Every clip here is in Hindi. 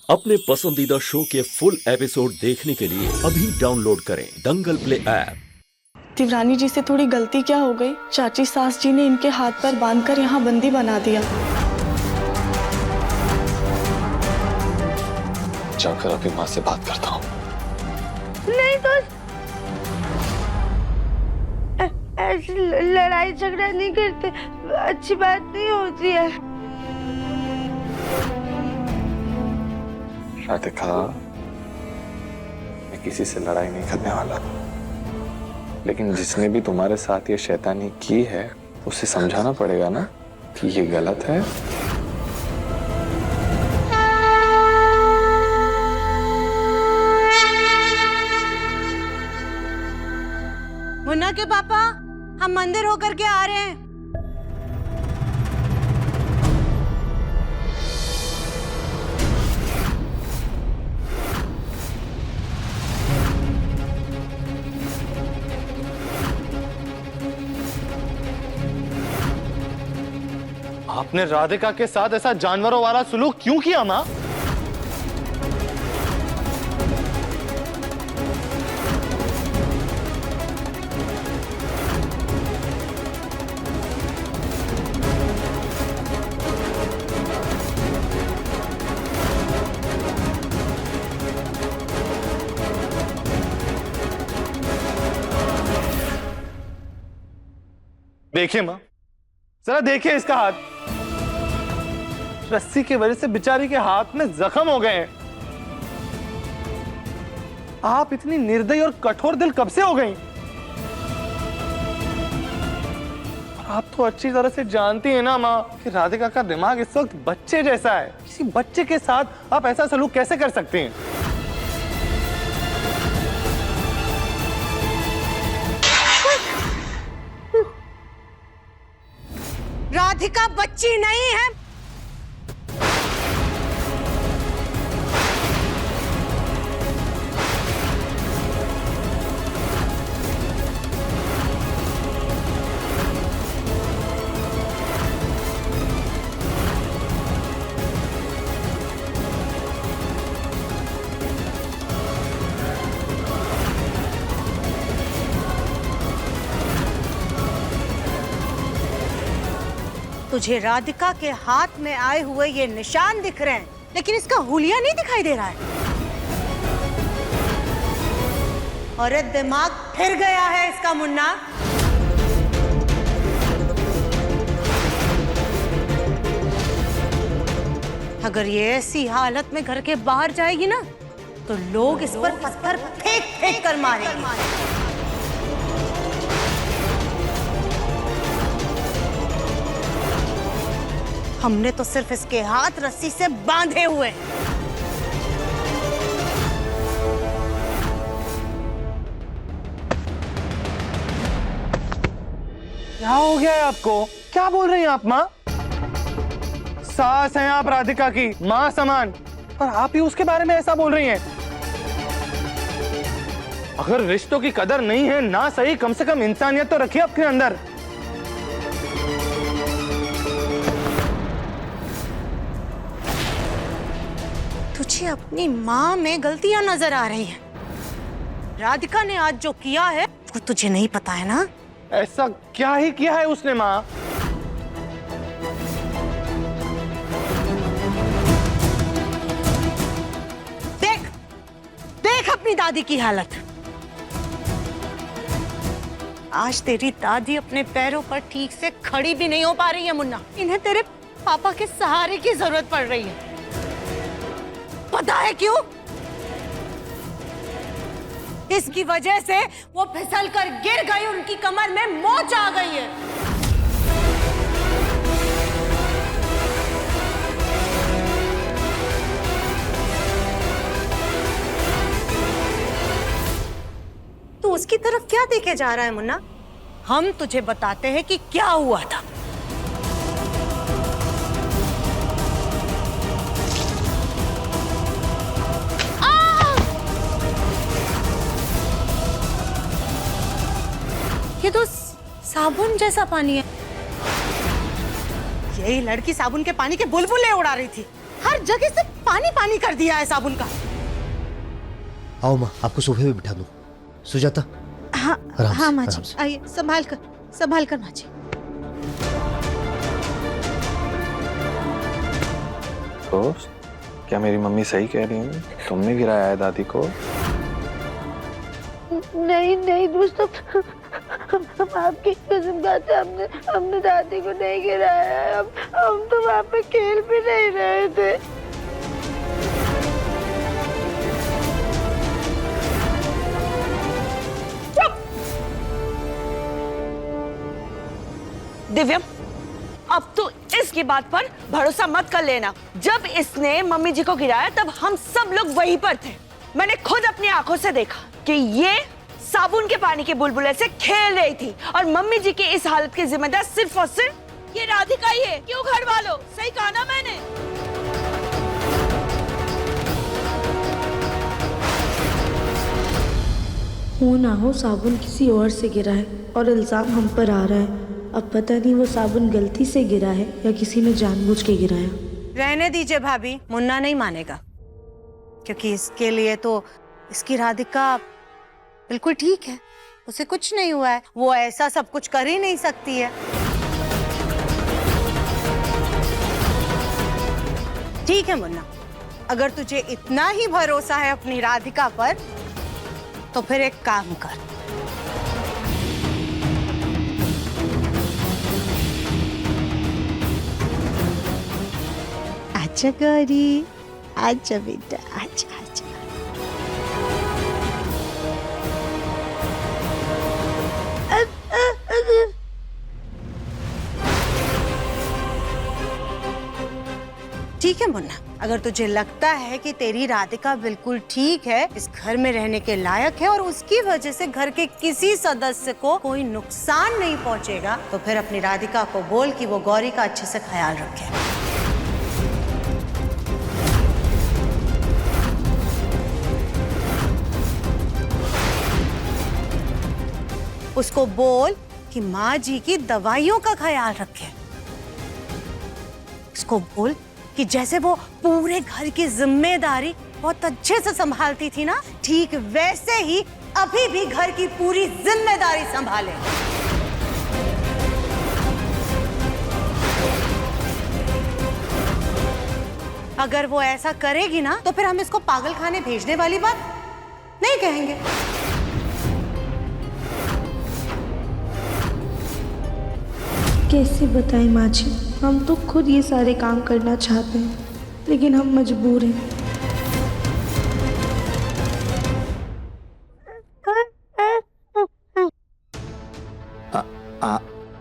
अपने पसंदीदा शो के फुल एपिसोड देखने के लिए अभी डाउनलोड करें दंगल प्ले ऐप। देवरानी जी से थोड़ी गलती क्या हो गई? चाची सास जी ने इनके हाथ पर बांधकर यहाँ बंदी बना दिया। जाकर अभी माँ से बात करता हूँ। नहीं तो ऐसी लड़ाई झगड़ा नहीं करते, अच्छी बात नहीं होती है। राधिका, मैं किसी से लड़ाई नहीं करने वाला, लेकिन जिसने भी तुम्हारे साथ ये शैतानी की है उसे समझाना पड़ेगा ना कि ये गलत है। मुन्ना के पापा, हम मंदिर होकर के आ रहे हैं। आपने राधिका के साथ ऐसा जानवरों वाला सुलूक क्यों किया माँ? देखिए माँ, जरा देखिए इसका हाथ। रस्सी की वजह से बेचारी के हाथ में जख्म हो गए हैं। आप इतनी निर्दयी और कठोर दिल कब से हो गई? आप तो अच्छी तरह से जानती हैं ना माँ कि राधिका का दिमाग इस वक्त बच्चे जैसा है। किसी बच्चे के साथ आप ऐसा सलूक कैसे कर सकती हैं? राधिका बच्ची नहीं है। तुझे राधिका के हाथ में आए हुए ये निशान दिख रहे हैं, लेकिन इसका हुलिया नहीं दिखाई दे रहा है। और दिमाग फिर गया है इसका मुन्ना। अगर ये ऐसी हालत में घर के बाहर जाएगी ना, तो लोग इस पर पत्थर फेंक फेंक कर मारेंगे। हमने तो सिर्फ इसके हाथ रस्सी से बांधे हुए हैं। क्या हो गया है आपको? क्या बोल रही हैं आप माँ? सास हैं आप राधिका की, माँ समान, और आप ही उसके बारे में ऐसा बोल रही हैं। अगर रिश्तों की कदर नहीं है ना सही, कम से कम इंसानियत तो रखिए अपने अंदर। तुझे अपनी माँ में गलतियां नजर आ रही हैं। राधिका ने आज जो किया है वो तुझे नहीं पता है ना? ऐसा क्या ही किया है उसने माँ? देख देख अपनी दादी की हालत। आज तेरी दादी अपने पैरों पर ठीक से खड़ी भी नहीं हो पा रही है मुन्ना। इन्हें तेरे पापा के सहारे की जरूरत पड़ रही है। पता है क्यों? इसकी वजह से वो फिसल कर गिर गई, उनकी कमर में मोच आ गई है। तू उसकी तरफ क्या देखे जा रहा है मुन्ना? हम तुझे बताते हैं कि क्या हुआ था। ये तो साबुन जैसा पानी है। यही लड़की साबुन के पानी के बुलबुले उड़ा रही थी। हर जगह से पानी पानी कर दिया है साबुन का। आओ माँ, आपको सोफे पे बिठा दूं। सुजाता, हाँ आराम हाँ से, माँ आराम जी, से। आइए, संभाल कर माँ जी। दोस्त, क्या मेरी मम्मी सही कह रही है? तुमने गिराया है दादी को? नहीं नहीं दोस्त, हम आपकी कसम खाते हमने दादी को नहीं गिराया है। हम तो वहाँ पे खेल भी नहीं रहे थे। दिव्यम, अब तो इसकी बात पर भरोसा मत कर लेना। जब इसने मम्मी जी को गिराया तब हम सब लोग वहीं पर थे। मैंने खुद अपनी आंखों से देखा कि ये साबुन के पानी के बुलबुले से खेल रही थी और मम्मी जी की इस हालत की जिम्मेदार सिर्फ और सिर्फ ये राधिका ही है। क्यों घर वालों, सही कहा ना मैंने? हो ना हो साबुन किसी और से गिरा है और इल्जाम हम पर आ रहा है। अब पता नहीं वो साबुन गलती से गिरा है या किसी ने जानबूझ के गिराया। रहने दीजिए भाभी, मुन्ना नहीं मानेगा, क्योंकि इसके लिए तो इसकी राधिका बिल्कुल ठीक है, उसे कुछ नहीं हुआ है। वो ऐसा सब कुछ कर ही नहीं सकती है। ठीक है मुन्ना, अगर तुझे इतना ही भरोसा है अपनी राधिका पर तो फिर एक काम कर, आजा गौरी, आजा बेटा, आजा आजा। ठीक है मुन्ना, अगर तुझे लगता है कि तेरी राधिका बिल्कुल ठीक है, इस घर में रहने के लायक है और उसकी वजह से घर के किसी सदस्य को कोई नुकसान नहीं पहुंचेगा, तो फिर अपनी राधिका को बोल कि वो गौरी का अच्छे से ख्याल रखे। उसको बोल कि माँ जी की दवाइयों का ख्याल रखे। उसको बोल कि जैसे वो पूरे घर की जिम्मेदारी बहुत अच्छे से संभालती थी ना, ठीक वैसे ही अभी भी घर की पूरी जिम्मेदारी संभाले। अगर वो ऐसा करेगी ना तो फिर हम इसको पागल खाने भेजने वाली बात नहीं कहेंगे। कैसे बताएं माँ जी, हम तो खुद ये सारे काम करना चाहते हैं लेकिन हम मजबूर हैं।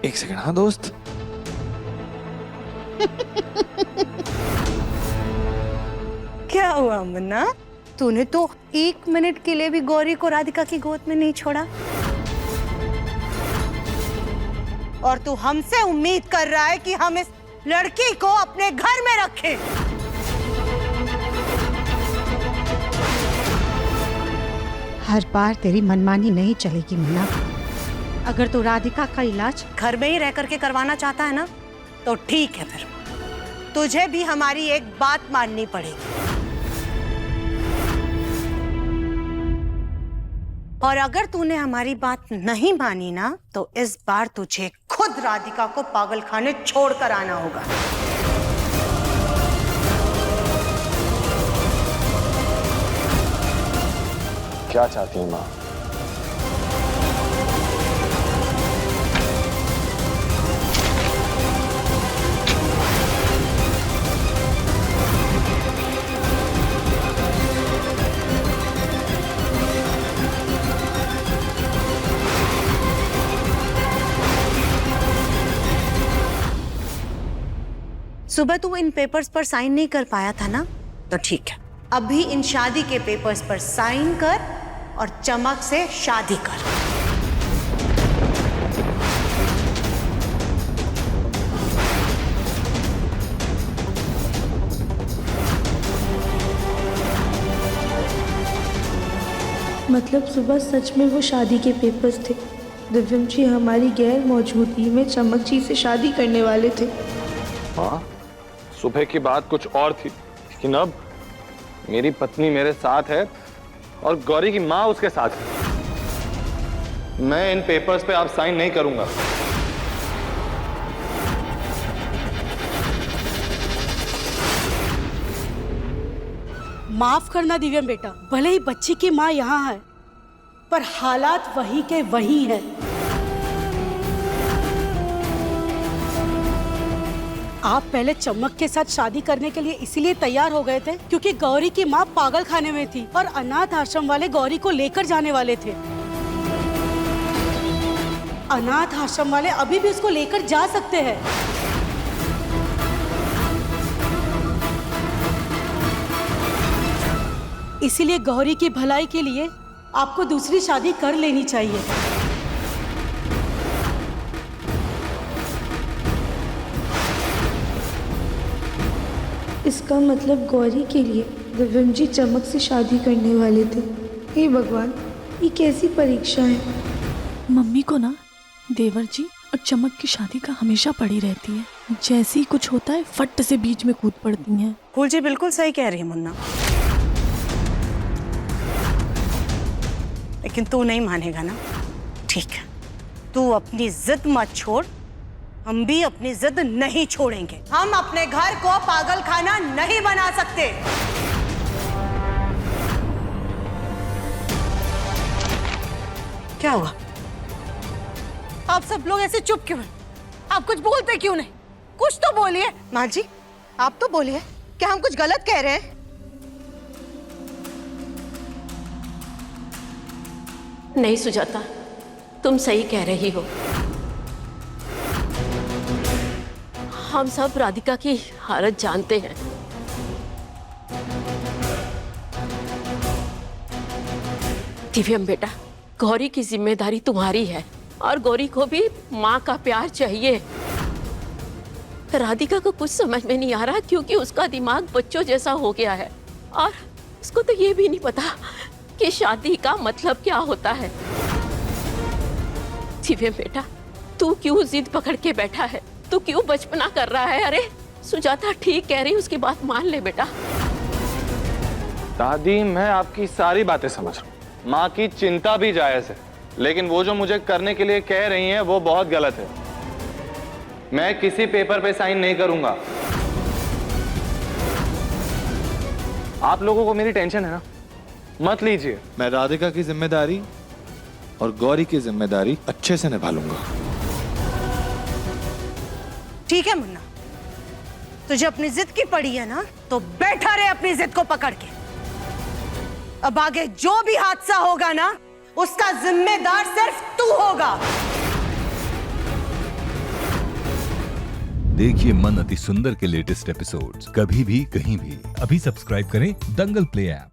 एक सेकंड, हाँ दोस्त। क्या हुआ मुन्ना, तूने तो 1 मिनट के लिए भी गौरी को राधिका की गोद में नहीं छोड़ा और तू हमसे उम्मीद कर रहा है कि हम इस लड़की को अपने घर में रखें। हर बार तेरी मनमानी नहीं चलेगी मुन्ना। अगर तू राधिका का इलाज घर में ही रह करके करवाना चाहता है ना तो ठीक है, फिर तुझे भी हमारी एक बात माननी पड़ेगी। और अगर तूने हमारी बात नहीं मानी ना तो इस बार तुझे खुद राधिका को पागल खाने छोड़कर आना होगा। क्या चाहती है माँ? सुबह तू इन पेपर्स पर साइन नहीं कर पाया था ना, तो ठीक है, अभी इन शादी के पेपर्स पर साइन कर और चमक से शादी कर। मतलब सुबह सच में वो शादी के पेपर्स थे। दिव्यम जी हमारी गैर मौजूदगी में चमक जी से शादी करने वाले थे। हाँ, सुबह की बात कुछ और थी, लेकिन अब मेरी पत्नी मेरे साथ है और गौरी की माँ उसके साथ है। मैं इन पेपर्स पे आप साइन नहीं करूंगा। माफ करना दिव्यम बेटा, भले ही बच्ची की माँ यहाँ है पर हालात वही के वही हैं। आप पहले चमक के साथ शादी करने के लिए इसीलिए तैयार हो गए थे क्योंकि गौरी की माँ पागल खाने में थी और अनाथ आश्रम वाले गौरी को लेकर जाने वाले थे। अनाथ आश्रम वाले अभी भी उसको लेकर जा सकते हैं। इसीलिए गौरी की भलाई के लिए आपको दूसरी शादी कर लेनी चाहिए। इसका मतलब गौरी के लिए दिव्यम जी चमक से शादी करने वाले थे। हे भगवान, ये कैसी परीक्षा है। मम्मी को ना देवर जी और चमक की शादी का हमेशा पड़ी रहती है। जैसे ही कुछ होता है फट से बीच में कूद पड़ती हैं। फूल जी बिल्कुल सही कह रही है मुन्ना, लेकिन तू नहीं मानेगा ना। ठीक है, तू अपनी जिद मत छोड़, हम भी अपनी जिद नहीं छोड़ेंगे। हम अपने घर को पागल खाना नहीं बना सकते। क्या हुआ? आप सब लोग ऐसे चुप क्यों हैं? आप कुछ बोलते क्यों नहीं? कुछ तो बोलिए। माँ जी, आप तो बोलिए, क्या हम कुछ गलत कह रहे हैं? नहीं सुजाता, तुम सही कह रही हो। हम सब राधिका की हालत जानते हैं। दिव्यम बेटा, गौरी की जिम्मेदारी तुम्हारी है और गौरी को भी माँ का प्यार चाहिए। राधिका को कुछ समझ में नहीं आ रहा क्योंकि उसका दिमाग बच्चों जैसा हो गया है और उसको तो ये भी नहीं पता कि शादी का मतलब क्या होता है। दिव्यम बेटा, तू क्यों जिद पकड़ के बैठा है? तू क्यों बचपना कर रहा है? अरे सुजाता ठीक कह रही, उसकी बात मान ले बेटा। दादी, मैं आपकी सारी बातें समझ रहा हूँ, माँ की चिंता भी जायज है, लेकिन वो जो मुझे करने के लिए कह रही हैं वो बहुत गलत है। मैं किसी पेपर पे साइन नहीं करूंगा। आप लोगों को मेरी टेंशन है ना, मत लीजिए। मैं राधिका की जिम्मेदारी और गौरी की जिम्मेदारी अच्छे से निभा लूंगा। ठीक है मुन्ना, तुझे अपनी जिद की पड़ी है ना, तो बैठा रहे अपनी जिद को पकड़ के। अब आगे जो भी हादसा होगा ना, उसका जिम्मेदार सिर्फ तू होगा। देखिए मन अति सुंदर के लेटेस्ट एपिसोड्स कभी भी कहीं भी। अभी सब्सक्राइब करें दंगल प्ले ऐप।